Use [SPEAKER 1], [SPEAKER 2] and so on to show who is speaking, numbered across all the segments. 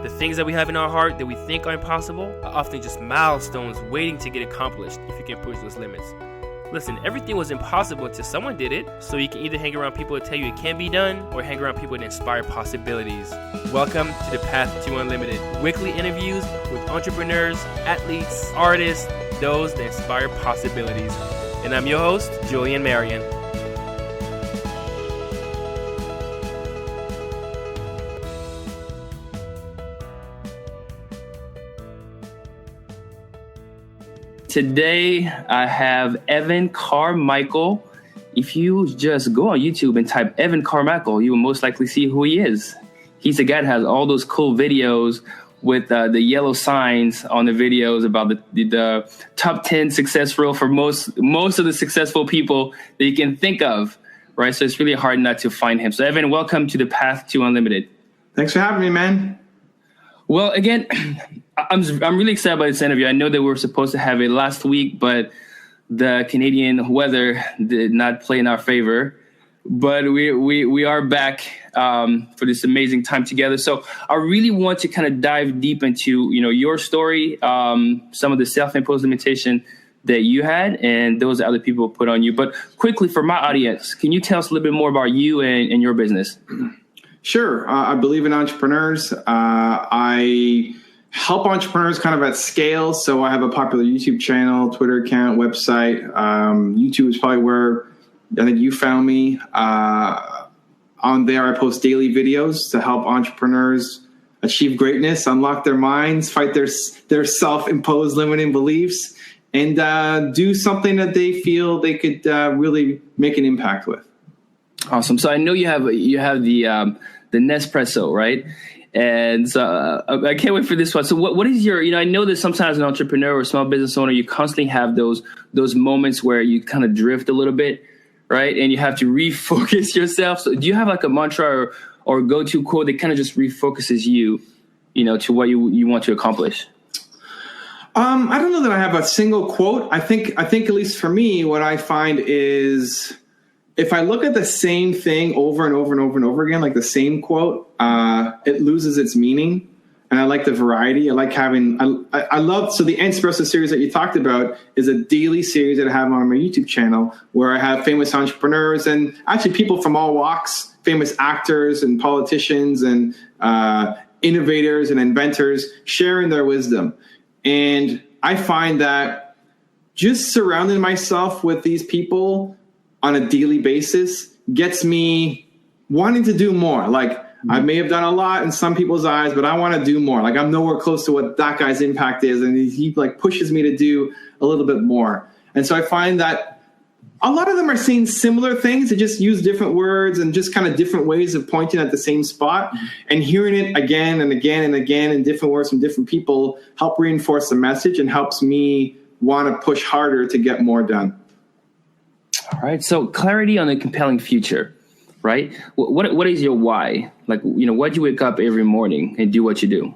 [SPEAKER 1] The things that we have in our heart that we think are impossible are often just milestones waiting to get accomplished if you can push those limits. Listen, everything was impossible until someone did it, so you can either hang around people that tell you it can be done or hang around people that inspire possibilities. Welcome to the Path to Unlimited, weekly interviews with entrepreneurs, athletes, artists, those that inspire possibilities. And I'm your host, Julian Marion. Today, I have Evan Carmichael. If you just go on YouTube and type Evan Carmichael, you will most likely see who he is. He's the guy that has all those cool videos with the yellow signs on the videos about the top 10 success rule for most of the successful people that you can think of, right? So it's really hard not to find him. So Evan, welcome to the Path to Unlimited.
[SPEAKER 2] Thanks for having me, man.
[SPEAKER 1] Well, again, I'm really excited about this interview. I know that we were supposed to have it last week, but the Canadian weather did not play in our favor. But we are back for this amazing time together. So I really want to kind of dive deep into your story, some of the self-imposed limitation that you had, and those that other people put on you. But quickly, for my audience, can you tell us a little bit more about you and your business?
[SPEAKER 2] Sure. I believe in entrepreneurs. I help entrepreneurs kind of at scale. So I have a popular YouTube channel, Twitter account, website. YouTube is probably where I think you found me. On there, I post daily videos to help entrepreneurs achieve greatness, unlock their minds, fight their self-imposed limiting beliefs, and do something that they feel they could really make an impact with.
[SPEAKER 1] Awesome. So I know you have the Nespresso, right? And so I can't wait for this one. So what is your, I know that sometimes an entrepreneur or small business owner, you constantly have those moments where you kind of drift a little bit, right? And you have to refocus yourself. So do you have like a mantra or go-to quote that kind of just refocuses you, to what you want to accomplish?
[SPEAKER 2] I don't know that I have a single quote. I think at least for me, what I find is if I look at the same thing over and over and over and over again, like the same quote, it loses its meaning. And I like the variety. I like having, I love, so the Nespresso series that you talked about is a daily series that I have on my YouTube channel where I have famous entrepreneurs and actually people from all walks, famous actors and politicians and innovators and inventors sharing their wisdom. And I find that just surrounding myself with these people on a daily basis gets me wanting to do more. Like I may have done a lot in some people's eyes, but I want to do more. Like I'm nowhere close to what that guy's impact is. And he like pushes me to do a little bit more. And so I find that a lot of them are saying similar things. They just use different words and just kind of different ways of pointing at the same spot, and hearing it again and again and again in different words from different people help reinforce the message and helps me want to push harder to get more done.
[SPEAKER 1] All right. So clarity on a compelling future, right? What is your why? Like, why'd you wake up every morning and do what you do?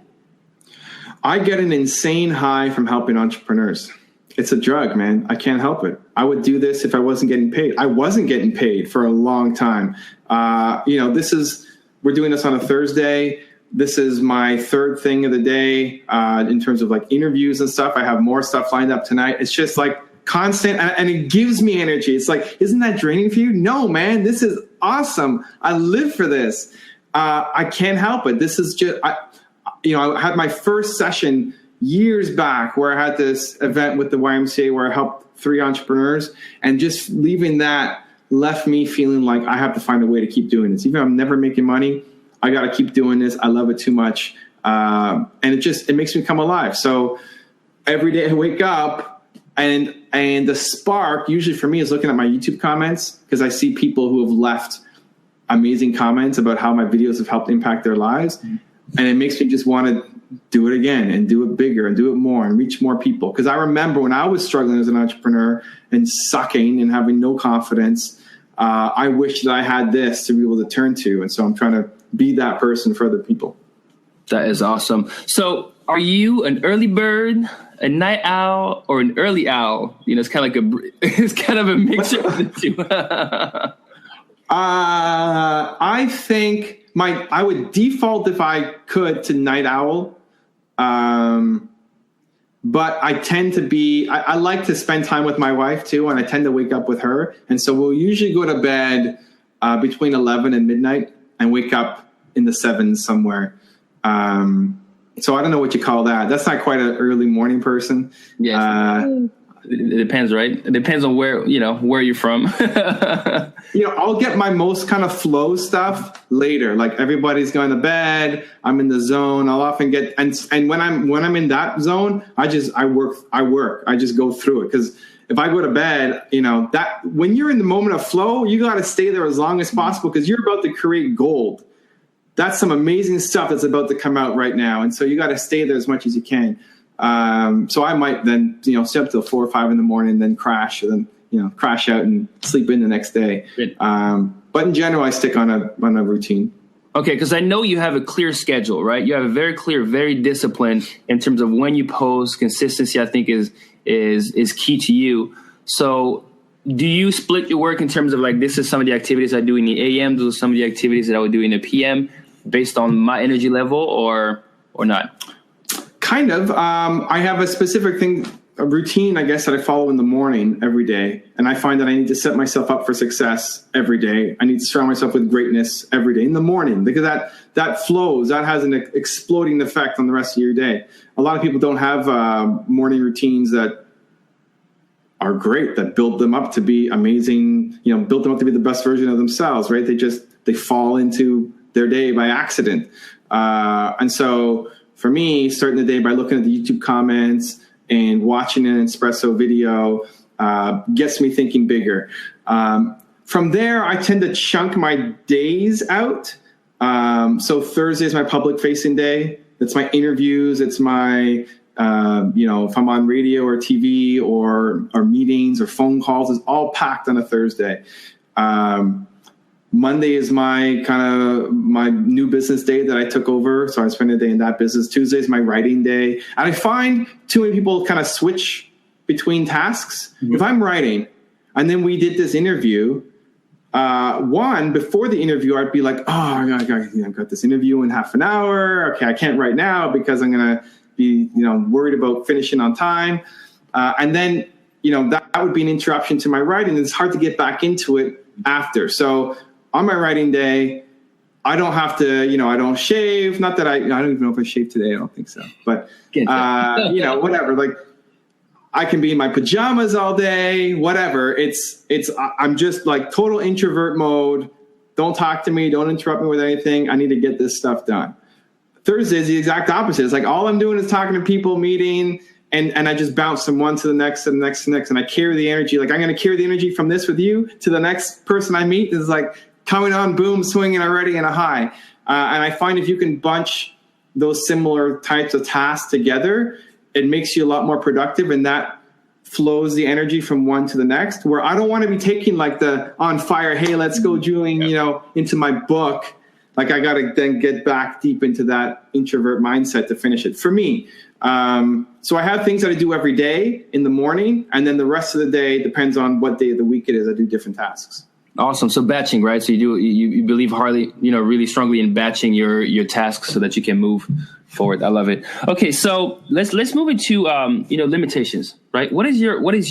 [SPEAKER 2] I get an insane high from helping entrepreneurs. It's a drug, man. I can't help it. I would do this if I wasn't getting paid. I wasn't getting paid for a long time. We're doing this on a Thursday. This is my third thing of the day in terms of like interviews and stuff. I have more stuff lined up tonight. It's just like constant, and it gives me energy. It's like, isn't that draining for you? No, man, this is awesome. I live for this. I can't help it. This is just, I had my first session years back where I had this event with the YMCA where I helped 3 entrepreneurs, and just leaving that left me feeling like I have to find a way to keep doing this. Even if I'm never making money, I got to keep doing this. I love it too much. And it makes me come alive. So every day I wake up, and the spark usually for me is looking at my YouTube comments, because I see people who have left amazing comments about how my videos have helped impact their lives. Mm-hmm. And it makes me just want to do it again and do it bigger and do it more and reach more people. Because I remember when I was struggling as an entrepreneur and sucking and having no confidence, I wish that I had this to be able to turn to. And so I'm trying to be that person for other people.
[SPEAKER 1] That is awesome. So are you an early bird, a night owl, or an early owl? It's kind of a mixture of the two.
[SPEAKER 2] I think I would default if I could to night owl. But I tend to be, I like to spend time with my wife too, and I tend to wake up with her. And so we'll usually go to bed between 11 and midnight and wake up in the 7s somewhere. So I don't know what you call that. That's not quite an early morning person.
[SPEAKER 1] Yeah. It depends, right? It depends on where you're from.
[SPEAKER 2] I'll get my most kind of flow stuff later. Like everybody's going to bed, I'm in the zone. I'll often get, and when I'm in that zone, I work. I just go through it. Cause if I go to bed, that when you're in the moment of flow, you got to stay there as long as possible because you're about to create gold. That's some amazing stuff that's about to come out right now. And so you got to stay there as much as you can. So I might then, stay up till 4 or 5 in the morning, then crash, and then, crash out and sleep in the next day. But in general, I stick on a routine.
[SPEAKER 1] Okay. Cause I know you have a clear schedule, right? You have a very clear, very disciplined in terms of when you post. Consistency, I think is key to you. So do you split your work in terms of like, this is some of the activities I do in the AM, those are some of the activities that I would do in the PM based on my energy level or not?
[SPEAKER 2] Kind of. I have a specific a routine, I guess, that I follow in the morning every day. And I find that I need to set myself up for success every day. I need to surround myself with greatness every day in the morning because that flows. That has an exploding effect on the rest of your day. A lot of people don't have morning routines that are great, that build them up to be amazing, build them up to be the best version of themselves, right? They fall into their day by accident. And so for me, starting the day by looking at the YouTube comments and watching an espresso video gets me thinking bigger. From there, I tend to chunk my days out. So Thursday is my public-facing day. It's my interviews. It's my, if I'm on radio or TV or meetings or phone calls, it's all packed on a Thursday. Monday is my new business day that I took over. So I spend a day in that business. Tuesday is my writing day. And I find too many people kind of switch between tasks. Mm-hmm. If I'm writing and then we did this interview, before the interview, I'd be like, I've got this interview in half an hour. Okay, I can't write now because I'm going to be, worried about finishing on time. And then, that would be an interruption to my writing. It's hard to get back into it after. So on my writing day, I don't have to, I don't shave. Not that I don't even know if I shaved today. I don't think so. But, whatever. Like I can be in my pajamas all day, whatever. I'm just like total introvert mode. Don't talk to me. Don't interrupt me with anything. I need to get this stuff done. Thursday is the exact opposite. It's like all I'm doing is talking to people, meeting, and I just bounce from one to the next, to the next, to the next. And I carry the energy. Like I'm going to carry the energy from this with you to the next person I meet. Is like coming on, boom, swinging already in a high. And I find if you can bunch those similar types of tasks together, it makes you a lot more productive. And that flows the energy from one to the next, where I don't want to be taking like the on fire, hey, let's go, Julian, into my book. Like I got to then get back deep into that introvert mindset to finish it for me. So I have things that I do every day in the morning, and then the rest of the day depends on what day of the week it is. I do different tasks.
[SPEAKER 1] Awesome. So batching, right? So you believe really strongly in batching your tasks so that you can move forward. I love it. Okay. So let's move into, limitations, right? What is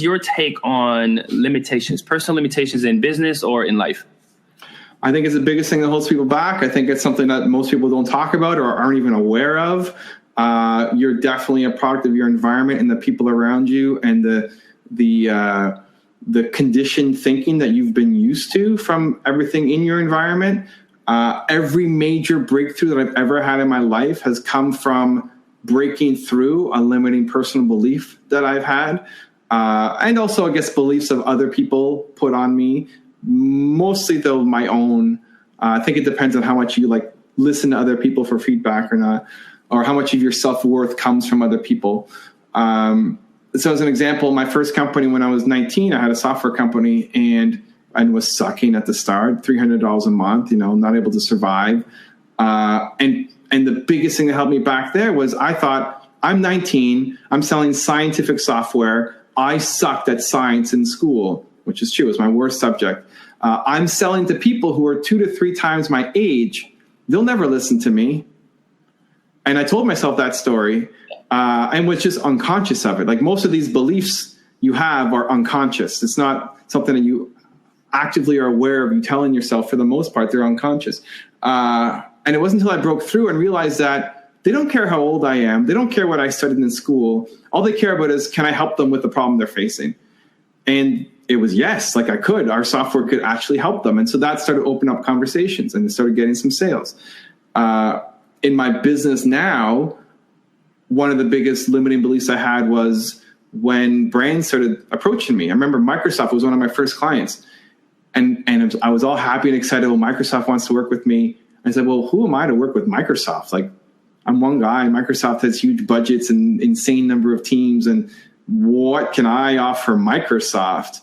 [SPEAKER 1] your take on limitations, personal limitations in business or in life?
[SPEAKER 2] I think it's the biggest thing that holds people back. I think it's something that most people don't talk about or aren't even aware of. You're definitely a product of your environment and the people around you and the conditioned thinking that you've been used to from everything in your environment. Every major breakthrough that I've ever had in my life has come from breaking through a limiting personal belief that I've had. And also, I guess, beliefs of other people put on me. Mostly, though, my own. I think it depends on how much you listen to other people for feedback or not, or how much of your self-worth comes from other people. So as an example, my first company when I was 19, I had a software company and was sucking at the start, $300 a month, not able to survive. And the biggest thing that held me back there was I thought, I'm 19, I'm selling scientific software. I sucked at science in school, which is true. It was my worst subject. I'm selling to people who are 2 to 3 times my age. they'll never listen to me. And I told myself that story and was just unconscious of it. Like most of these beliefs you have are unconscious. It's not something that you actively are aware of. You telling yourself, for the most part, they're unconscious. And it wasn't until I broke through and realized that they don't care how old I am. They don't care what I studied in school. All they care about is, can I help them with the problem they're facing? And it was yes, like I could. Our software could actually help them. And so that started opening up conversations and started getting some sales. In my business now, one of the biggest limiting beliefs I had was when brands started approaching me. I remember Microsoft was one of my first clients. And I was all happy and excited. Well, Microsoft wants to work with me. I said, well, who am I to work with Microsoft? Like, I'm one guy. Microsoft has huge budgets and insane number of teams. And what can I offer Microsoft?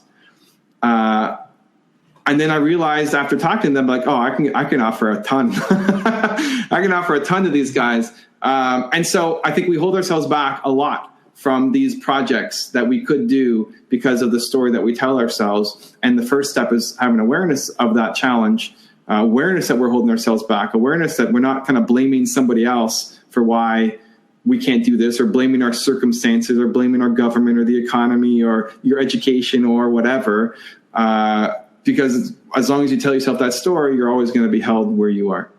[SPEAKER 2] And then I realized after talking to them, like, oh, I can offer a ton. I can offer a ton to these guys. And so I think we hold ourselves back a lot from these projects that we could do because of the story that we tell ourselves. And the first step is having awareness of that challenge, awareness that we're holding ourselves back, awareness that we're not kind of blaming somebody else for why we can't do this, or blaming our circumstances, or blaming our government or the economy or your education or whatever. Because as long as you tell yourself that story, you're always going to be held where you are.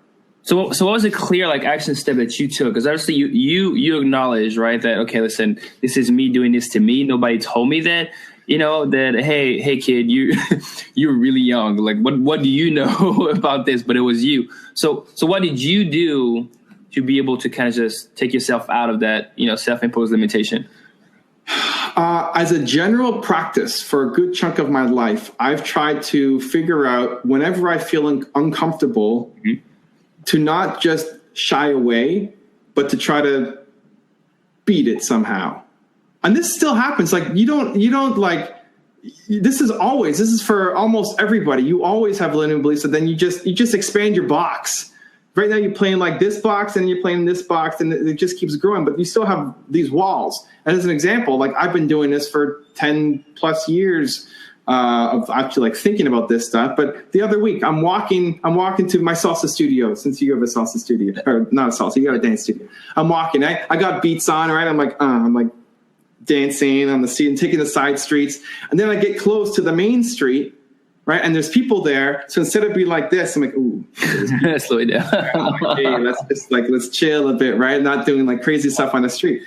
[SPEAKER 1] So what was a clear action step that you took? Because obviously you acknowledge, right, that, okay, listen, this is me doing this to me. Nobody told me that, that, hey kid, you're really young. Like, what do you know about this? But it was you. So what did you do to be able to kind of just take yourself out of that, self-imposed limitation?
[SPEAKER 2] As a general practice for a good chunk of my life, I've tried to figure out whenever I feel uncomfortable, mm-hmm. to not just shy away, but to try to beat it somehow. And this still happens. Like you don't like, this is for almost everybody. You always have limiting beliefs. And then you just expand your box. Right now you're playing like this box and you're playing this box and it just keeps growing, but you still have these walls. And as an example, like I've been doing this for 10 plus years of actually like thinking about this stuff. But the other week I'm walking to my salsa studio, since you have a salsa studio, or not a salsa, you got a dance studio. I'm walking, I got beats on, right? I'm like dancing on the street and taking the side streets. And then I get close to the main street, right? And there's people there. So instead of being like this, I'm like, ooh,
[SPEAKER 1] slow it down.
[SPEAKER 2] Hey, let's chill a bit, right? Not doing like crazy stuff on the street.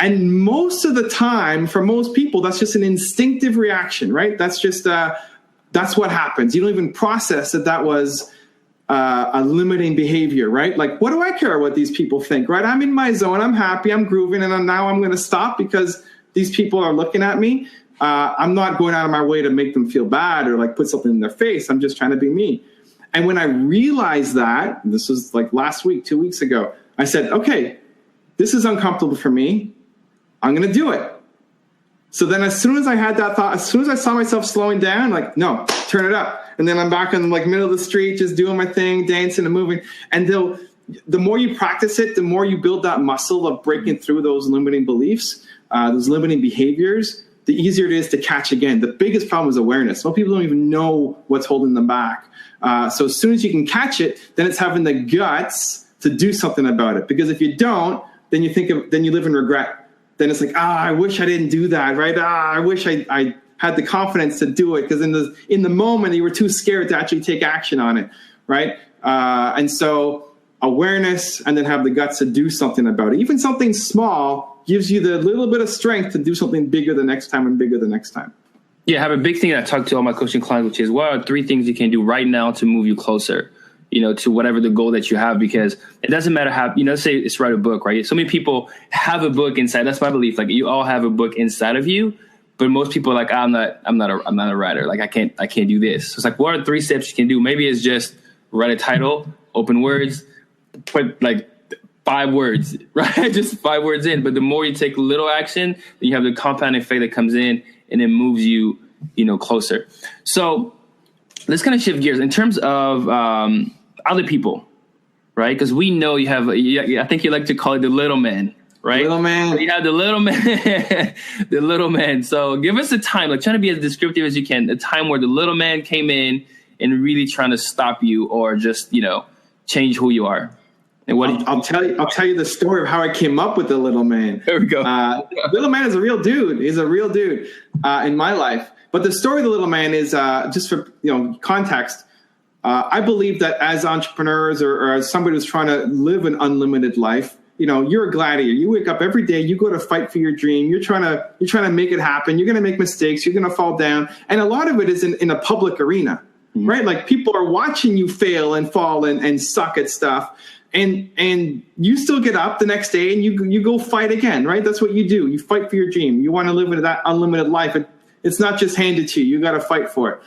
[SPEAKER 2] And most of the time, for most people, that's just an instinctive reaction, right? That's just, that's what happens. You don't even process that was a limiting behavior, right? Like, what do I care what these people think, right? I'm in my zone. I'm happy. I'm grooving. And now I'm going to stop because these people are looking at me. I'm not going out of my way to make them feel bad or like put something in their face. I'm just trying to be me. And when I realized that, this was like last week, 2 weeks ago, I said, okay, this is uncomfortable for me. I'm going to do it. So then as soon as I had that thought, as soon as I saw myself slowing down, like, no, turn it up. And then I'm back in like middle of the street, just doing my thing, dancing and moving. And the more you practice it, the more you build that muscle of breaking through those limiting beliefs, those limiting behaviors, the easier it is to catch again. The biggest problem is awareness. Most people don't even know what's holding them back. So as soon as you can catch it, then it's having the guts to do something about it. Because if you don't, then you live in regret. Then it's like, I wish I didn't do that, right? I wish I had the confidence to do it, because in the moment you were too scared to actually take action on it, right? And so awareness, and then have the guts to do something about it. Even something small gives you the little bit of strength to do something bigger the next time and bigger the next time.
[SPEAKER 1] Yeah, I have a big thing that I talk to all my coaching clients, which is, what are 3 things you can do right now to move you closer, to whatever the goal that you have? Because it doesn't matter how, say it's write a book, right? So many people have a book inside. That's my belief. Like, you all have a book inside of you, but most people are like, I'm not a writer. Like, I can't do this. So it's like, what are 3 steps you can do? Maybe it's just write a title, open words, put like 5 words, right? Just 5 words in. But the more you take little action, then you have the compounding effect that comes in and it moves you, closer. So let's kind of shift gears in terms of other people, right? Because we know you have, I think you like to call it the little man, right?
[SPEAKER 2] Little man.
[SPEAKER 1] You have the little man, the little man. So give us a time, like, trying to be as descriptive as you can, a time where the little man came in and really trying to stop you, or just, change who you are? And what
[SPEAKER 2] I'll tell you the story of how I came up with the little man.
[SPEAKER 1] There we go.
[SPEAKER 2] Little man is a real dude. He's a real dude in my life. But the story of the little man is just for context. I believe that as entrepreneurs or as somebody who's trying to live an unlimited life, you're a gladiator. You wake up every day. You go to fight for your dream. You're trying to make it happen. You're going to make mistakes. You're going to fall down, and a lot of it is in a public arena, right? Like people are watching you fail and fall and suck at stuff. And you still get up the next day and you go fight again, right? That's what you do. You fight for your dream. You want to live in that unlimited life. It's not just handed to you. You got to fight for it.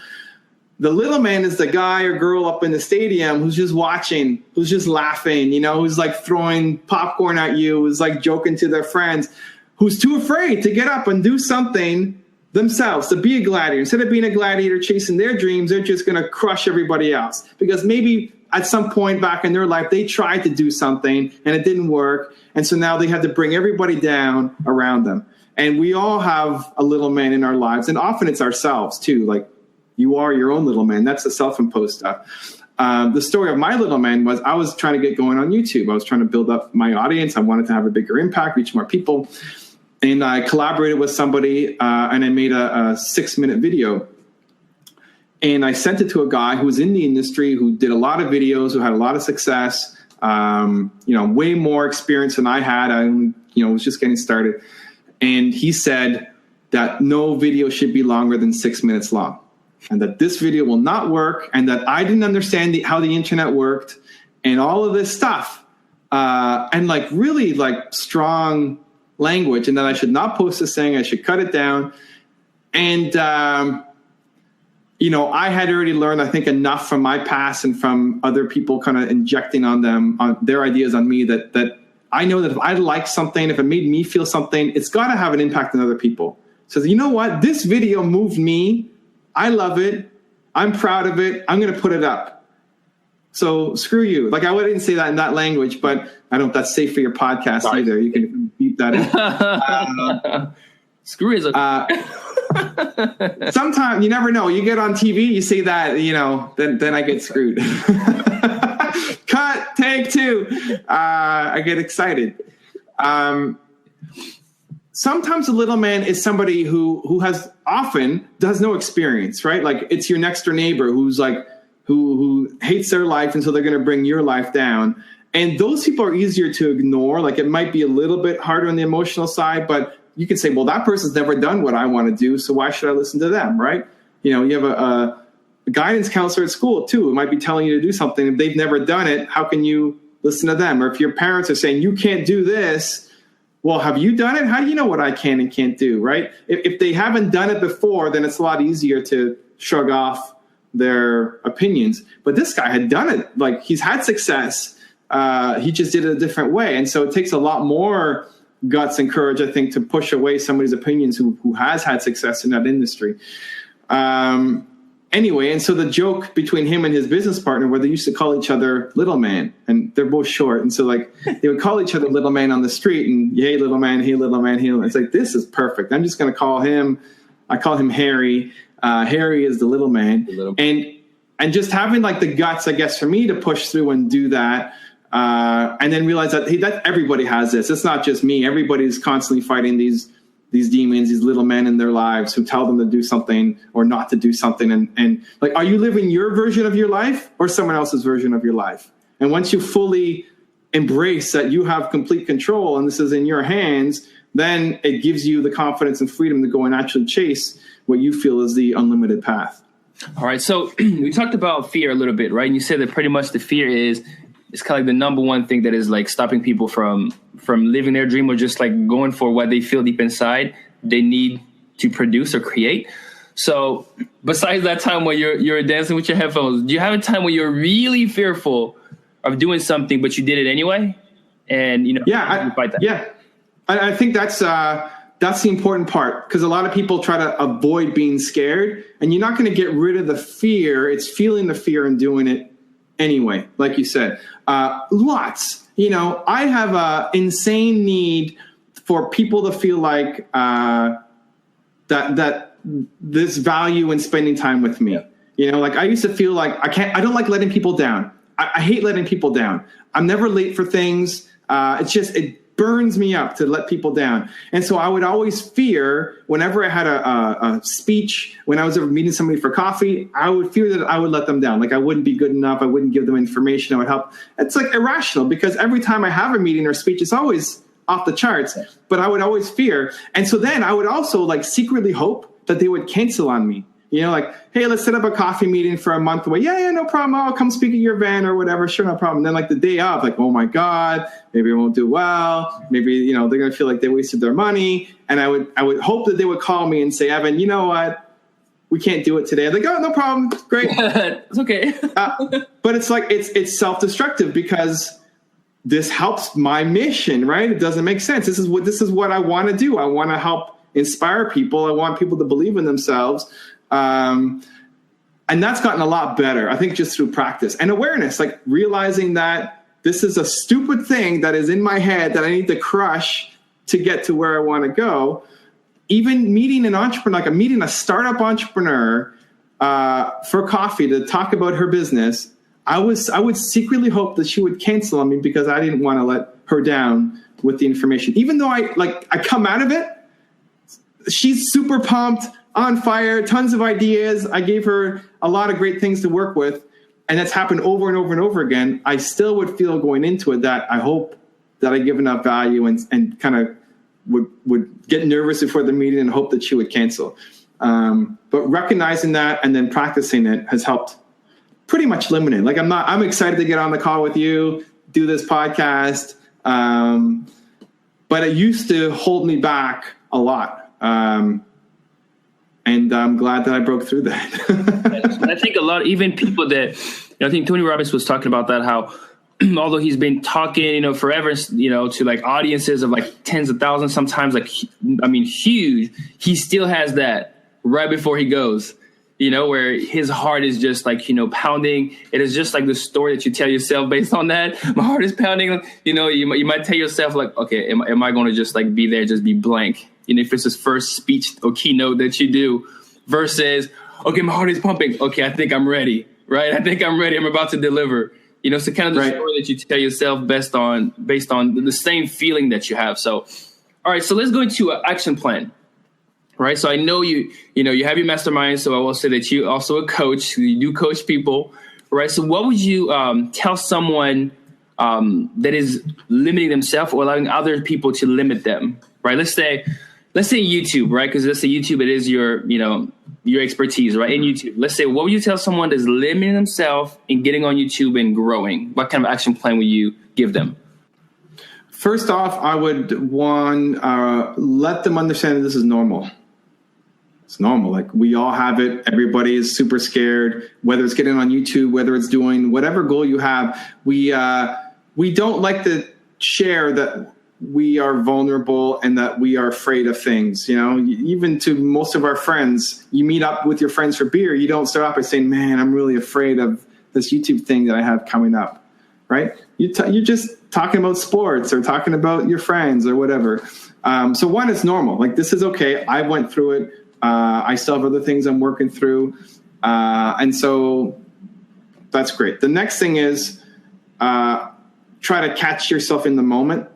[SPEAKER 2] The little man is the guy or girl up in the stadium who's just watching, who's just laughing, who's like throwing popcorn at you, who's like joking to their friends, who's too afraid to get up and do something themselves, to be a gladiator. Instead of being a gladiator chasing their dreams, they're just going to crush everybody else because maybe at some point back in their life, they tried to do something and it didn't work. And so now they have to bring everybody down around them. And we all have a little man in our lives. And often it's ourselves too. Like you are your own little man. That's the self-imposed stuff. The story of my little man was I was trying to get going on YouTube. I was trying to build up my audience. I wanted to have a bigger impact, reach more people. And I collaborated with somebody and I made a 6-minute video. And I sent it to a guy who was in the industry, who did a lot of videos, who had a lot of success, way more experience than I had. I was just getting started. And he said that no video should be longer than 6 minutes long and that this video will not work and that I didn't understand how the internet worked and all of this stuff and like really like strong language and that I should not post this thing. I should cut it down. And, I had already learned, I think, enough from my past and from other people kind of injecting on them, on their ideas on me that I know that if I like something, if it made me feel something, it's got to have an impact on other people. So you know what? This video moved me. I love it. I'm proud of it. I'm going to put it up. So screw you. Like I wouldn't say that in that language, but I don't know if that's safe for your podcast either. You can beep that in.
[SPEAKER 1] Screw is
[SPEAKER 2] sometimes you never know. You get on TV, you see that, then I get screwed. Cut, take 2. I get excited. Sometimes a little man is somebody who does no experience, right? Like it's your next door neighbor who's like, who hates their life. And so they're going to bring your life down. And those people are easier to ignore. Like it might be a little bit harder on the emotional side, but you can say, well, that person's never done what I want to do, so why should I listen to them, right? You have a guidance counselor at school, too, who might be telling you to do something. If they've never done it, how can you listen to them? Or if your parents are saying, you can't do this, well, have you done it? How do you know what I can and can't do, right? If they haven't done it before, then it's a lot easier to shrug off their opinions. But this guy had done it. Like, he's had success. He just did it a different way. And so it takes a lot more guts and courage, I think, to push away somebody's opinions who has had success in that industry. Anyway, and so the joke between him and his business partner, where they used to call each other little man, and they're both short. And so like they would call each other little man on the street and hey, little man, hey, little man, hey. It's like, this is perfect. I'm just going to call him. I call him Harry. Harry is the little man. And just having like the guts, I guess, for me to push through and do that. And then realize that, hey, that everybody has this. It's not just me. Everybody's constantly fighting these demons, these little men in their lives who tell them to do something or not to do something. And like, are you living your version of your life or someone else's version of your life? And once you fully embrace that you have complete control and this is in your hands, then it gives you the confidence and freedom to go and actually chase what you feel is the unlimited path.
[SPEAKER 1] All right. So we talked about fear a little bit, right? And you said that pretty much the fear is it's kind of like the number one thing that is like stopping people from living their dream or just like going for what they feel deep inside they need to produce or create. So besides that time when you're dancing with your headphones, do you have a time when you're really fearful of doing something, but you did it anyway? And, you fight that.
[SPEAKER 2] Yeah. I think that's the important part, because a lot of people try to avoid being scared, and you're not going to get rid of the fear. It's feeling the fear and doing it anyway, like you said. Lots. I have an insane need for people to feel like that this value in spending time with me. Like I used to feel like I don't like letting people down. I hate letting people down. I'm never late for things. It burns me up to let people down. And so I would always fear whenever I had a speech, when I was ever meeting somebody for coffee, I would fear that I would let them down. Like I wouldn't be good enough. I wouldn't give them information that would help. It's like irrational because every time I have a meeting or speech, it's always off the charts, but I would always fear. And so then I would also like secretly hope that they would cancel on me. You know, like, hey, let's set up a coffee meeting for a month away. Yeah, no problem. I'll come speak at your event or whatever. Sure, no problem. And then like the day of, like, oh my God, maybe I won't do well. Maybe, you know, they're going to feel like they wasted their money. And I would hope that they would call me and say, Evan, you know what? We can't do it today. I'm like, oh, no problem. Great.
[SPEAKER 1] It's okay.
[SPEAKER 2] But it's like, it's self-destructive because this helps my mission, right? It doesn't make sense. This is what I want to do. I want to help inspire people. I want people to believe in themselves. And that's gotten a lot better, I think, just through practice and awareness, like realizing that this is a stupid thing that is in my head that I need to crush to get to where I want to go. Even meeting an entrepreneur, like meeting a startup entrepreneur for coffee to talk about her business, I would secretly hope that she would cancel on me because I didn't want to let her down with the information. Even though I come out of it, she's super pumped, on fire, tons of ideas. I gave her a lot of great things to work with. And that's happened over and over and over again. I still would feel going into it that I hope that I give enough value and kind of would get nervous before the meeting and hope that she would cancel. But recognizing that and then practicing it has helped pretty much limit it. Like I'm excited to get on the call with you, do this podcast. But it used to hold me back a lot. And I'm glad that I broke through that.
[SPEAKER 1] I think a lot, even people that, I think Tony Robbins was talking about that, how although he's been talking, forever, to like audiences of like tens of thousands, sometimes like, huge, he still has that right before he goes, where his heart is just like, pounding. It is just like the story that you tell yourself based on that. My heart is pounding. You might tell yourself like, okay, am I going to just like be there, just be blank? If it's his first speech or keynote that you do versus, okay, my heart is pumping. Okay, I think I'm ready, right? I think I'm ready. I'm about to deliver. So kind of the story that you tell yourself based on the same feeling that you have. So, all right, so let's go into an action plan, right? So I know you have your mastermind. So I will say that you also a coach. You do coach people, right? So what would you tell someone that is limiting themselves or allowing other people to limit them, right? Let's say YouTube, right? Because let's say YouTube, it is your expertise, right? In YouTube, let's say, what would you tell someone that's limiting themselves in getting on YouTube and growing? What kind of action plan would you give them?
[SPEAKER 2] First off, I would let them understand that this is normal. It's normal. Like we all have it. Everybody is super scared, whether it's getting on YouTube, whether it's doing whatever goal you have. We don't like to share that we are vulnerable and that we are afraid of things. Even to most of our friends, you meet up with your friends for beer. You don't start off by saying, man, I'm really afraid of this YouTube thing that I have coming up, right? You're just talking about sports or talking about your friends or whatever. So one, it's normal. Like this is okay. I went through it. I still have other things I'm working through. And so that's great. The next thing is try to catch yourself in the moment.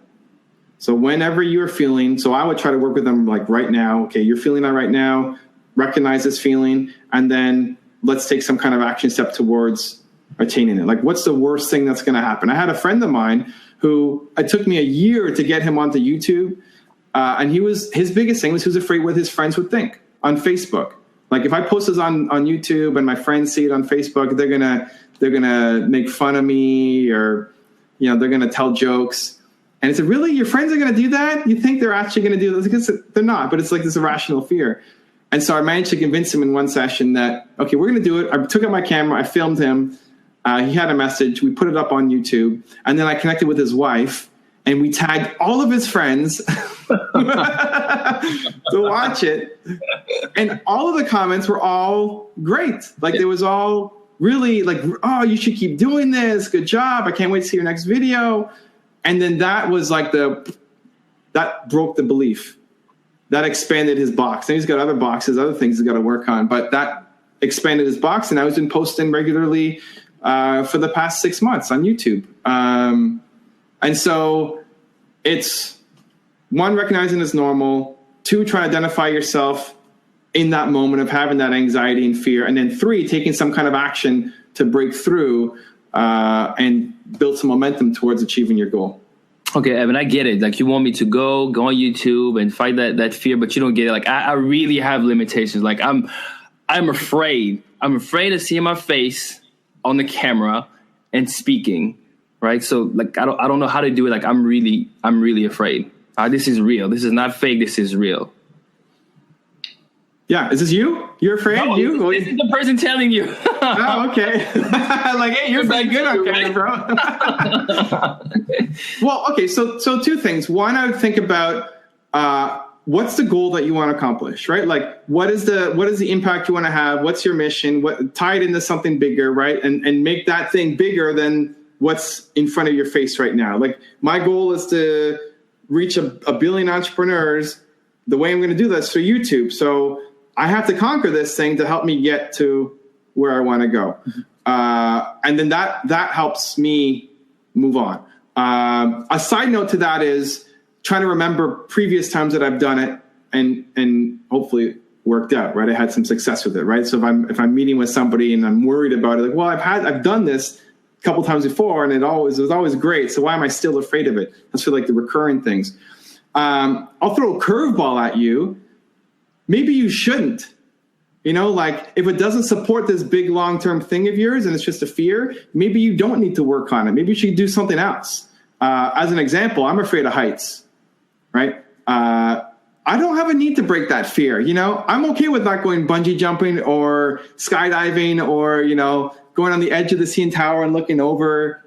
[SPEAKER 2] So whenever you're feeling, so I would try to work with them like right now. Okay, you're feeling that right now. Recognize this feeling. And then let's take some kind of action step towards attaining it. Like what's the worst thing that's going to happen? I had a friend of mine who it took me a year to get him onto YouTube. And his biggest thing was he was afraid what his friends would think on Facebook. Like if I post this on YouTube and my friends see it on Facebook, they're gonna make fun of me or they're gonna tell jokes. And it's really your friends are gonna do that? You think they're actually gonna do this? Because they're not, but it's like this irrational fear. And so I managed to convince him in one session that, okay, we're gonna do it. I took out my camera, I filmed him. He had a message, we put it up on YouTube, and then I connected with his wife and we tagged all of his friends to watch it. And all of the comments were all great. Like it was all really like, oh, you should keep doing this. Good job. I can't wait to see your next video. And then that was like that broke the belief. That expanded his box. And he's got other boxes, other things he's got to work on. But that expanded his box. And I was been posting regularly for the past 6 months on YouTube. And so it's, one, recognizing it's normal. 2, try to identify yourself in that moment of having that anxiety and fear. And then 3, taking some kind of action to break through and build some momentum towards achieving your goal.
[SPEAKER 1] Okay, Evan, I get it. Like, you want me to go on YouTube and fight that fear, but you don't get it. Like, I really have limitations. Like, I'm afraid. I'm afraid of seeing my face on the camera and speaking, right? So, like, I don't know how to do it. Like, I'm really afraid. This is real. This is not fake. This is real.
[SPEAKER 2] Yeah, is this you? You're afraid?
[SPEAKER 1] No, this is the person telling you.
[SPEAKER 2] Oh, okay. Like, hey, you're pretty good on camera, bro. Well, okay, so 2 things. One, I would think about what's the goal that you want to accomplish, right? Like, what is the impact you want to have? What's your mission? Tie it into something bigger, right? And make that thing bigger than what's in front of your face right now. Like, my goal is to reach a billion entrepreneurs. The way I'm going to do this through YouTube. So I have to conquer this thing to help me get to where I want to go. And then that helps me move on. A side note to that is trying to remember previous times that I've done it and hopefully worked out, right? I had some success with it, right? So if I'm meeting with somebody and I'm worried about it, like, well, I've done this a couple times before and it was always great. So why am I still afraid of it? That's for like the recurring things. I'll throw a curveball at you. Maybe you shouldn't, like, if it doesn't support this big long-term thing of yours and it's just a fear, maybe you don't need to work on it. Maybe you should do something else. As an example, I'm afraid of heights, right? I don't have a need to break that fear. I'm okay with not going bungee jumping or skydiving or, going on the edge of the CN Tower and looking over,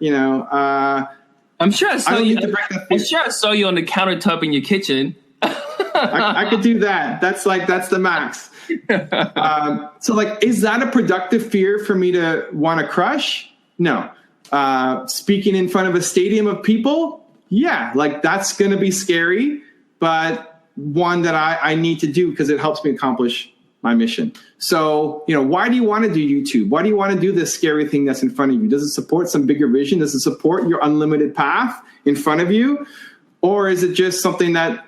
[SPEAKER 1] I'm sure I saw you on the countertop in your kitchen.
[SPEAKER 2] I could do that. That's the max. So, like, is that a productive fear for me to want to crush? No. Speaking in front of a stadium of people? Yeah. Like, that's going to be scary, but one that I need to do because it helps me accomplish my mission. So, why do you want to do YouTube? Why do you want to do this scary thing that's in front of you? Does it support some bigger vision? Does it support your unlimited path in front of you? Or is it just something that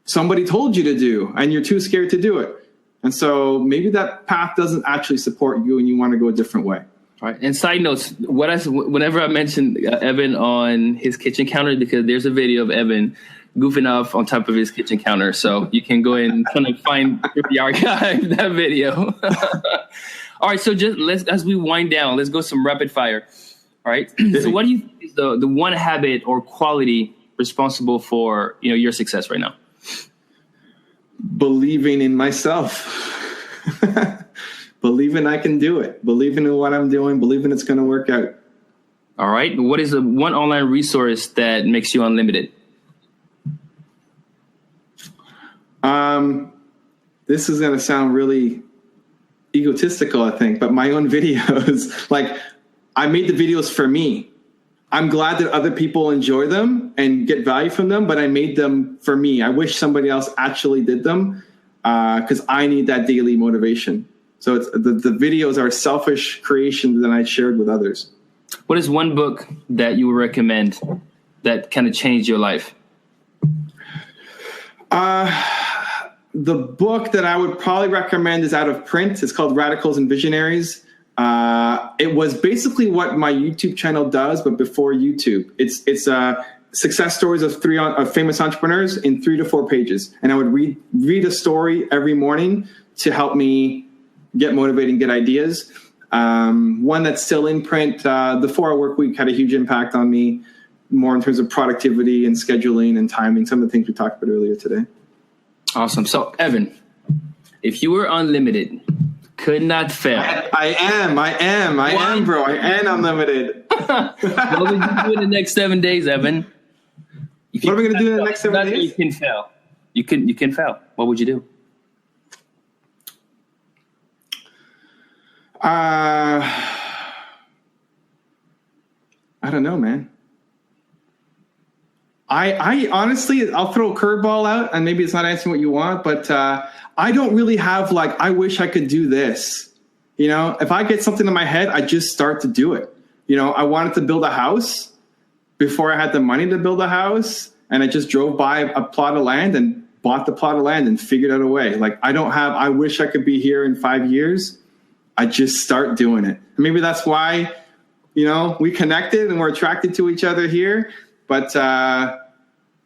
[SPEAKER 2] somebody told you to do and you're too scared to do it? And so maybe that path doesn't actually support you and you want to go a different way.
[SPEAKER 1] All right. And side notes, whenever I mentioned Evan on his kitchen counter, because there's a video of Evan goofing off on top of his kitchen counter. So you can go and kind of find the archive, that video. All right. So as we wind down, let's go some rapid fire. All right. So what do you think is the one habit or quality responsible for, your success right now?
[SPEAKER 2] Believing in myself. Believing I can do it. Believing in what I'm doing. Believing it's going to work out.
[SPEAKER 1] All right. What is the one online resource that makes you unlimited?
[SPEAKER 2] This is going to sound really egotistical, I think, but my own videos. Like, I made the videos for me. I'm glad that other people enjoy them and get value from them, but I made them for me. I wish somebody else actually did them because I need that daily motivation. So it's the videos are selfish creations that I shared with others.
[SPEAKER 1] What is one book that you would recommend that kind of changed your life?
[SPEAKER 2] The book that I would probably recommend is out of print. It's called Radicals and Visionaries. It was basically what my YouTube channel does, but before YouTube. It's success stories of famous entrepreneurs in 3 to 4 pages. And I would read a story every morning to help me get motivated and get ideas. One that's still in print, the 4-Hour Work Week had a huge impact on me, more in terms of productivity and scheduling and timing, some of the things we talked about earlier today.
[SPEAKER 1] Awesome. So, Evan, if you were unlimited, could not fail.
[SPEAKER 2] I am, bro. I am unlimited.
[SPEAKER 1] What would you do in the next 7 days, Evan?
[SPEAKER 2] What are we going to do in the next 7 days?
[SPEAKER 1] You can fail. You can fail. What would you do?
[SPEAKER 2] I don't know, man. I honestly, I'll throw a curveball out, and maybe it's not answering what you want, but I don't really have I wish I could do this. If I get something in my head, I just start to do it. I wanted to build a house before I had the money to build a house. And I just drove by a plot of land and bought the plot of land and figured out a way. Like, I wish I could be here in 5 years. I just start doing it. Maybe that's why, we connected and we're attracted to each other here. But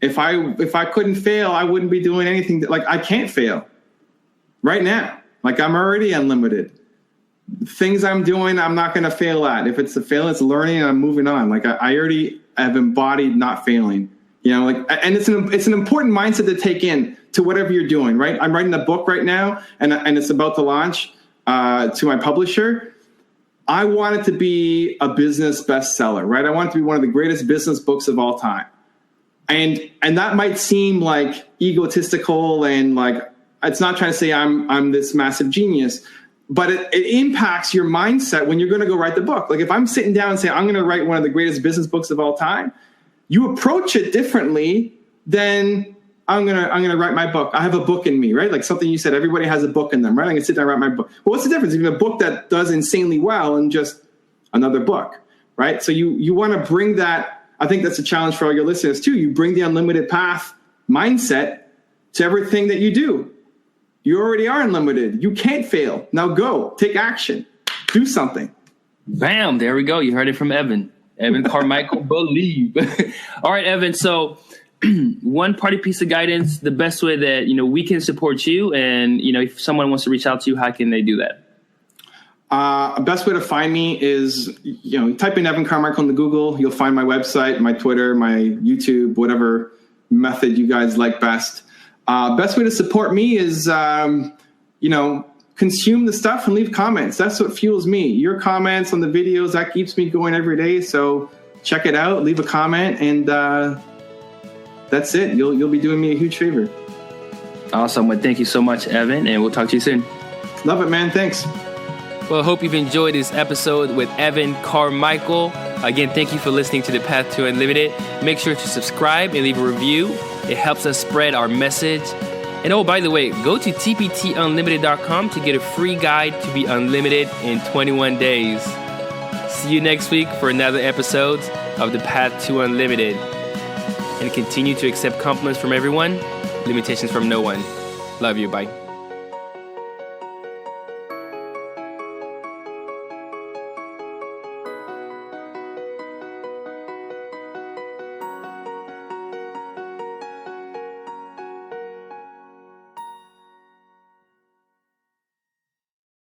[SPEAKER 2] if I couldn't fail, I wouldn't be doing anything. Like, I can't fail right now. Like, I'm already unlimited. Things I'm doing, I'm not going to fail at. If it's a fail, it's learning, and I'm moving on. Like, I already have embodied not failing. And it's an important mindset to take in to whatever you're doing, right? I'm writing a book right now, and it's about to launch to my publisher. I want it to be a business bestseller, right? I want it to be one of the greatest business books of all time. And that might seem like egotistical, and like, it's not trying to say I'm this massive genius, but it impacts your mindset when you're going to go write the book. Like, if I'm sitting down and saying, I'm going to write one of the greatest business books of all time, you approach it differently than I'm gonna write my book. I have a book in me, right? Like something you said, everybody has a book in them, right? I'm gonna sit down and write my book. Well, what's the difference between a book that does insanely well and just another book, right? So you want to bring that. I think that's a challenge for all your listeners too. You bring the unlimited path mindset to everything that you do. You already are unlimited. You can't fail. Now go, take action, do something.
[SPEAKER 1] Bam! There we go. You heard it from Evan. Evan Carmichael, believe. All right, Evan. So one party piece of guidance, the best way that, we can support you, and, if someone wants to reach out to you, how can they do that?
[SPEAKER 2] Best way to find me is, type in Evan Carmichael into Google. You'll find my website, my Twitter, my YouTube, whatever method you guys like best. Best way to support me is, consume the stuff and leave comments. That's what fuels me. Your comments on the videos, that keeps me going every day. So check it out, leave a comment, and that's it. You'll be doing me a huge favor.
[SPEAKER 1] Awesome. Well, thank you so much, Evan, and we'll talk to you soon.
[SPEAKER 2] Love it, man. Thanks.
[SPEAKER 1] Well, I hope you've enjoyed this episode with Evan Carmichael. Again, thank you for listening to The Path to Unlimited. Make sure to subscribe and leave a review. It helps us spread our message. And oh, by the way, go to tptunlimited.com to get a free guide to be unlimited in 21 days. See you next week for another episode of The Path to Unlimited. And continue to accept compliments from everyone, limitations from no one. Love you. Bye.